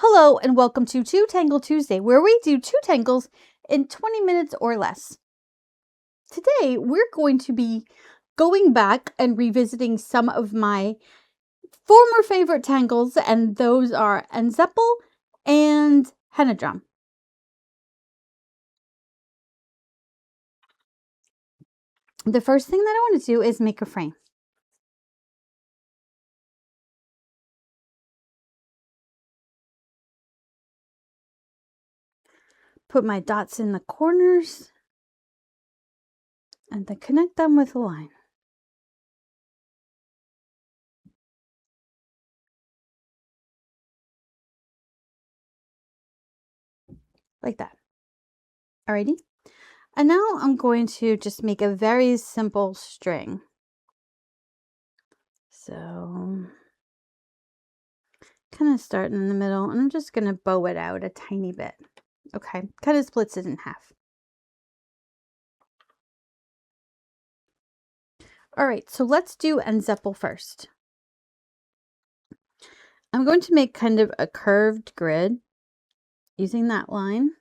Hello and welcome to Two Tangles Tuesday, where we do two tangles in 20 minutes or less. Today, we're going to be going back and revisiting some of my former favorite tangles, and those are Nzeppel and Henna Drum. The first thing that I want to do is make a frame. Put my dots in the corners and then connect them with a line. Like that. Alrighty. And now I'm going to just make a very simple string. So kind of start in the middle, and I'm just going to bow it out a tiny bit. Okay, kind of splits it in half. All right, so let's do Nzeppel first. I'm going to make kind of a curved grid using that line.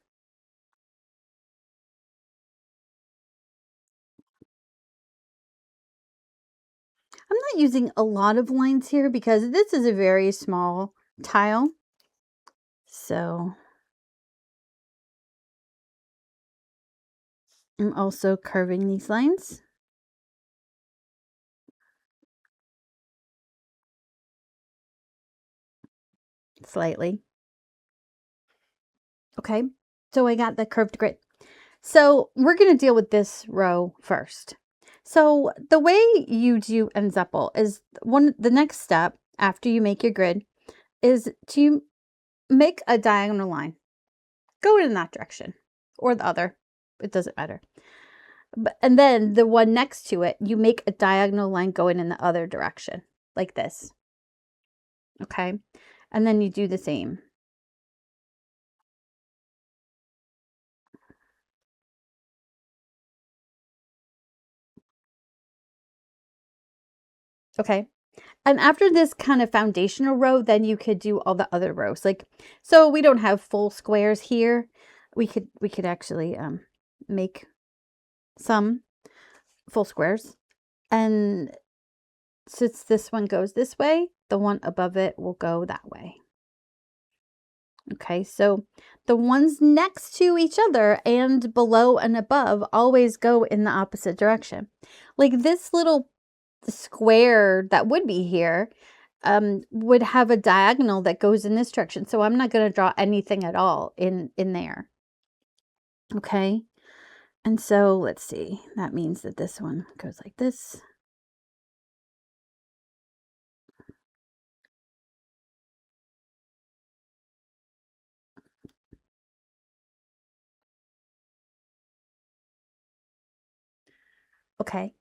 I'm not using a lot of lines here because this is a very small tile. So I'm also curving these lines. Slightly. Okay, so I got the curved grid. So we're going to deal with this row first. So the way you do Nzeppel is the next step after you make your grid is to make a diagonal line. Go in that direction or the other. It doesn't matter. And then the one next to it, you make a diagonal line going in the other direction like this. Okay. And then you do the same. Okay. And after this kind of foundational row, then you could do all the other rows. Like, so we don't have full squares here. We could actually make some full squares. And since this one goes this way, the one above it will go that way. Okay, so the ones next to each other and below and above always go in the opposite direction. Like this little square that would be here would have a diagonal that goes in this direction. So I'm not going to draw anything at all in there. Okay. And so let's see, that means that this one goes like this. Okay.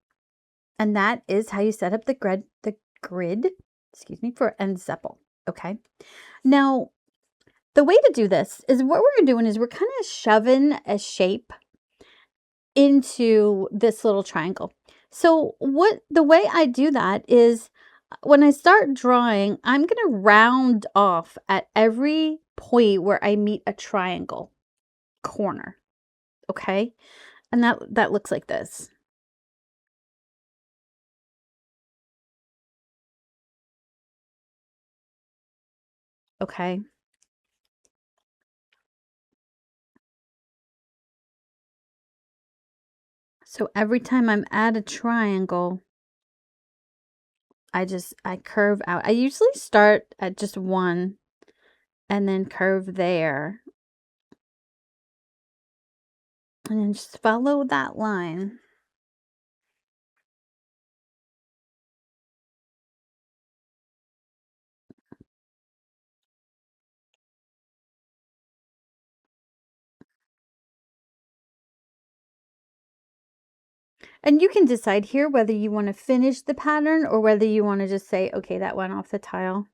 And that is how you set up the grid, excuse me, for Nzeppel. Okay. Now, the way to do this is what we're doing is we're kind of shoving a shape into this little triangle. So the way I do that is when I start drawing, I'm going to round off at every point where I meet a triangle corner. Okay. And that looks like this. Okay. So every time I'm at a triangle, I curve out. I usually start at just one and then curve there. And then just follow that line. And you can decide here whether you want to finish the pattern or whether you want to just say, okay, that went off the tile.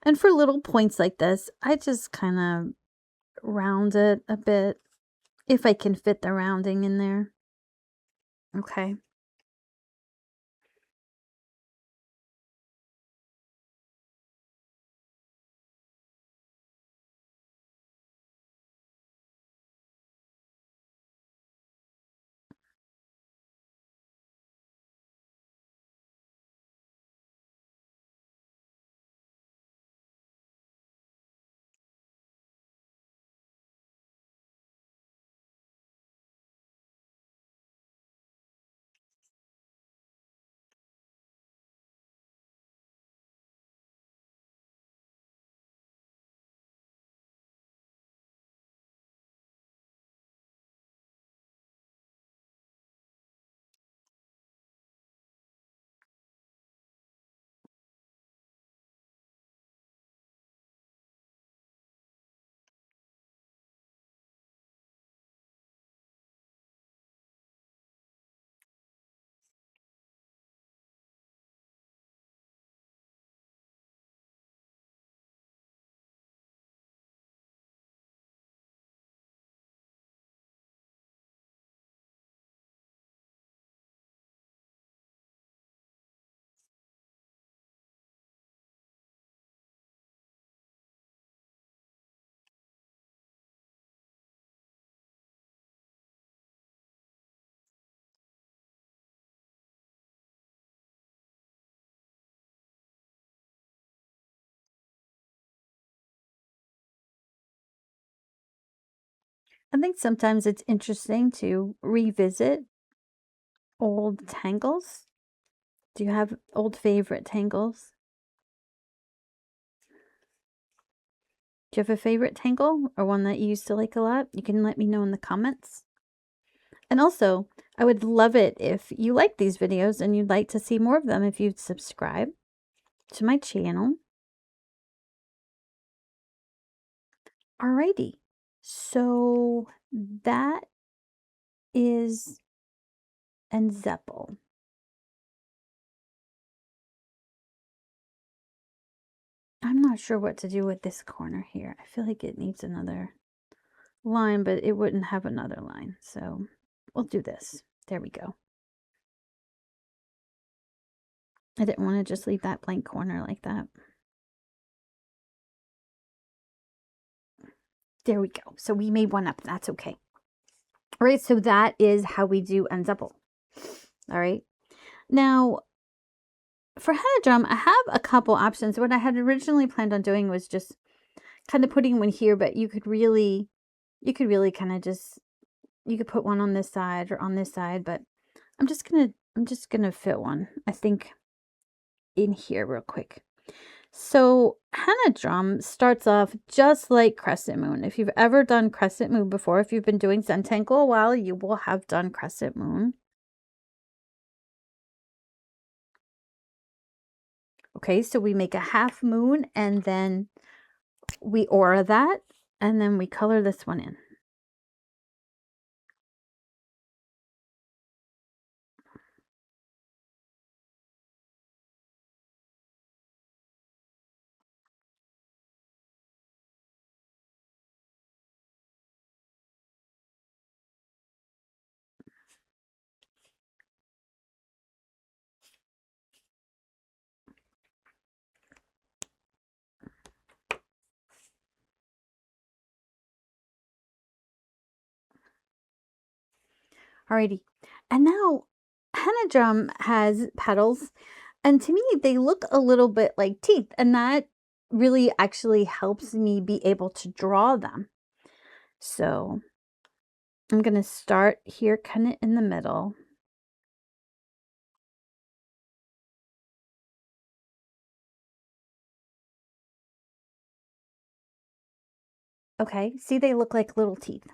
And for little points like this, I just kind of round it a bit if I can fit the rounding in there. Okay. I think sometimes it's interesting to revisit old tangles. Do you have old favorite tangles? Do you have a favorite tangle or one that you used to like a lot? You can let me know in the comments. And also, I would love it if you like these videos and you'd like to see more of them if you'd subscribe to my channel. Alrighty, so that is Nzeppel. I'm not sure what to do with this corner here. I feel like it needs another line, but it wouldn't have another line. So we'll do this. There we go. I didn't want to just leave that blank corner like that. There we go. So we made one up. That's okay. All right. So that is how we do Nzeppel. All right. Now, for HunnaDrum, I have a couple options. What I had originally planned on doing was just kind of putting one here, but you could really kind of just, you could put one on this side or on this side, but I'm just gonna fit one, I think, in here real quick. So HunnaDrum starts off just like Crescent Moon. If you've ever done Crescent Moon before, if you've been doing Zentangle a while, you will have done Crescent Moon. Okay, so we make a half moon and then we aura that and then we color this one in. Alrighty. And now HunnaDrum has petals, and to me they look a little bit like teeth, and that really actually helps me be able to draw them. So I'm going to start here kind of in the middle. Okay, see, they look like little teeth.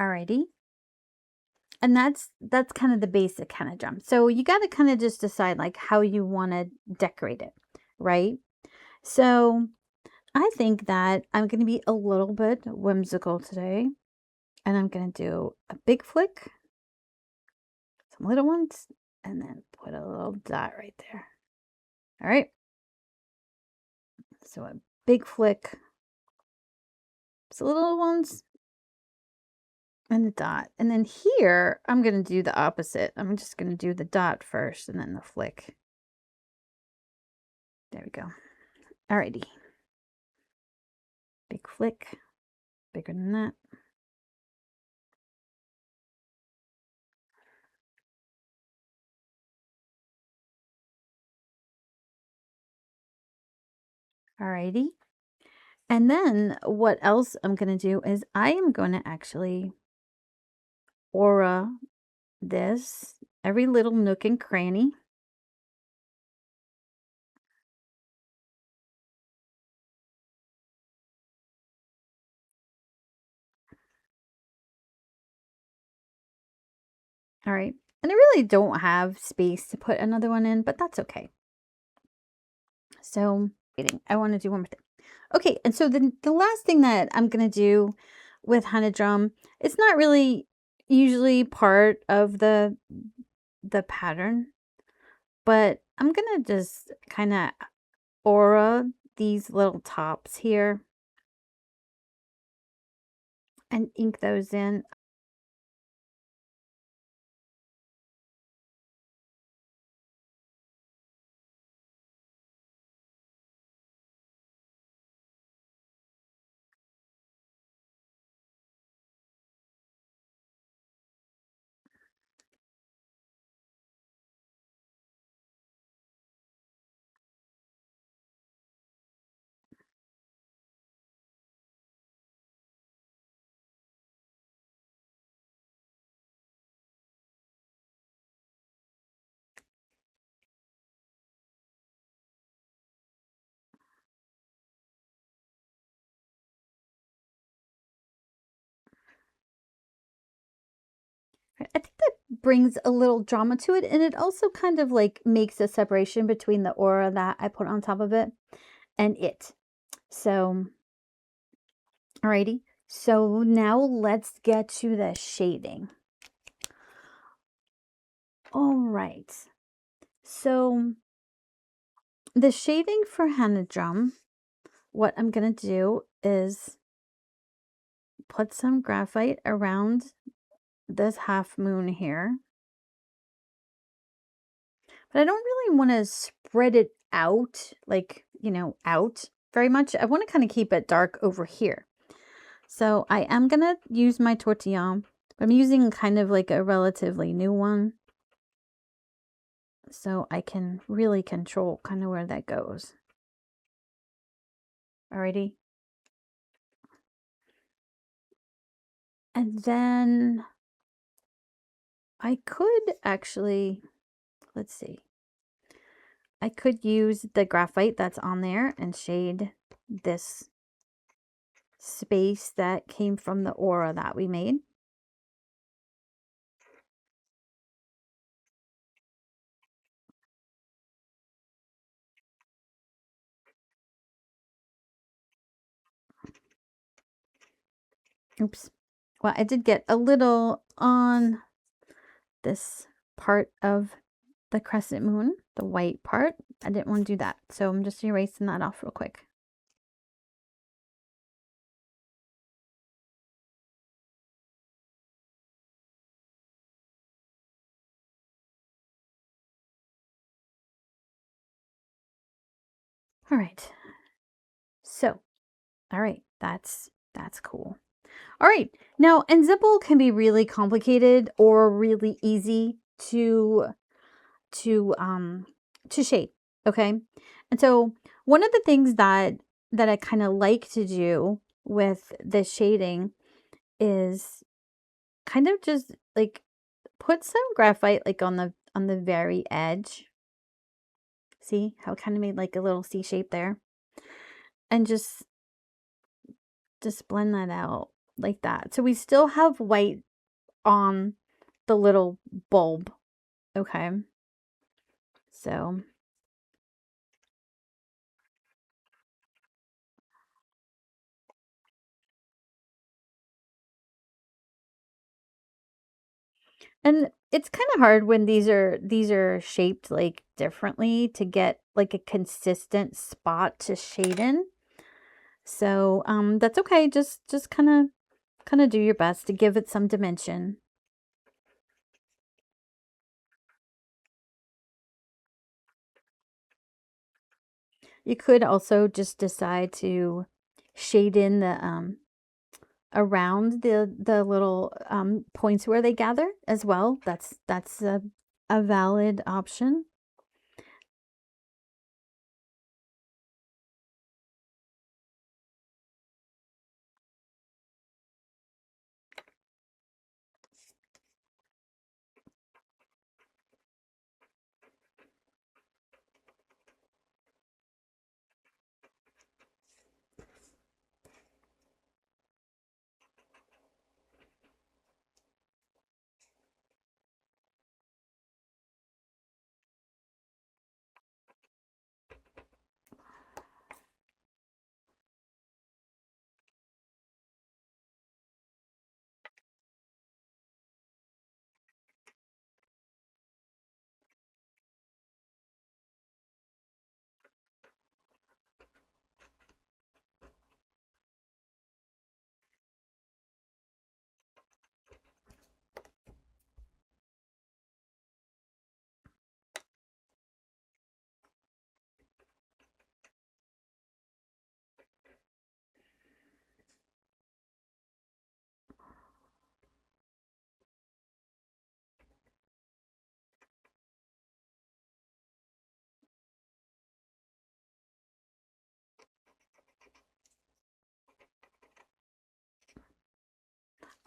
Alrighty. And that's kind of the basic Henna Drum. So you got to kind of just decide like how you want to decorate it, right? So I think that I'm going to be a little bit whimsical today, and I'm going to do a big flick, some little ones, and then put a little dot right there. All right. So a big flick, some little ones, and the dot. And then here, I'm going to do the opposite. I'm just going to do the dot first and then the flick. There we go. Alrighty. Big flick, bigger than that. Alrighty. And then what else I'm going to do is I am going to actually aura this, every little nook and cranny. All right. And I really don't have space to put another one in, but that's okay. So I want to do one more thing. Okay. And so the last thing that I'm going to do with HunnaDrum, it's not really usually part of the pattern, but I'm going to just kind of aura these little tops here and ink those in. I think that brings a little drama to it, and it also kind of like makes a separation between the aura that I put on top of it and it. So, alrighty. So now let's get to the shading. All right. So the shading for HunnaDrum, what I'm going to do is put some graphite around this half moon here. But I don't really want to spread it out, like, out very much. I want to kind of keep it dark over here. So I am going to use my tortillon. I'm using kind of like a relatively new one, so I can really control kind of where that goes. Alrighty. And then I could actually, let's see. I could use the graphite that's on there and shade this space that came from the aura that we made. Oops. Well, I did get a little on this part of the crescent moon, the white part. I didn't want to do that, so I'm just erasing that off real quick. All right. So, all right, that's cool. All right. Now, Nzeppel can be really complicated or really easy to shade, okay? And so one of the things that I kind of like to do with this shading is kind of just like put some graphite like on the very edge. See how it kind of made like a little C shape there? And just blend that out. like that. So we still have white on the little bulb. Okay. So, and it's kind of hard when these are shaped like differently to get like a consistent spot to shade in. So, that's okay. Just kind of do your best to give it some dimension. You could also just decide to shade in the around the little points where they gather as well. That's a valid option.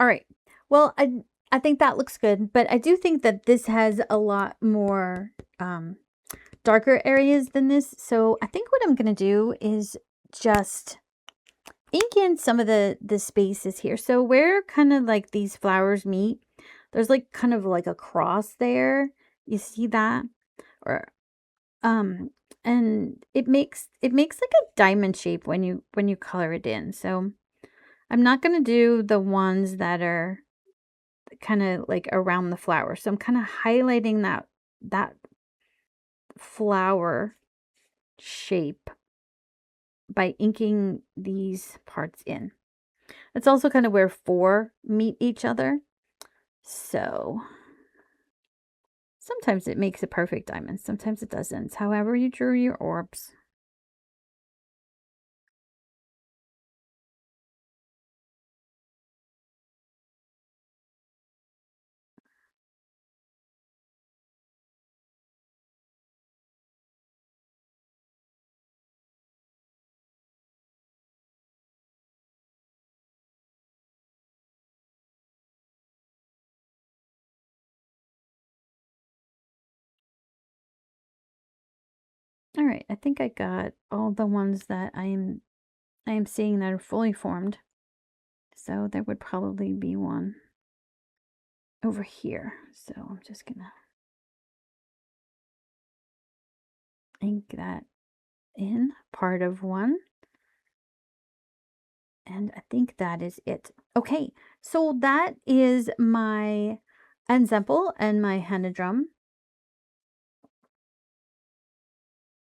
All right. Well, I think that looks good, but I do think that this has a lot more darker areas than this. So I think what I'm going to do is just ink in some of the spaces here. So where kind of like these flowers meet, there's like kind of like a cross there. You see that? Or um and it makes like a diamond shape when you color it in. So I'm not going to do the ones that are kind of like around the flower. So I'm kind of highlighting that flower shape by inking these parts in. It's also kind of where four meet each other. So sometimes it makes a perfect diamond, sometimes it doesn't. It's however you drew your orbs. All right, I think I got all the ones that I am seeing that are fully formed. So there would probably be one over here. So I'm just gonna ink that in part of one. And I think that is it. Okay, so that is my Nzeppel and my Henna Drum.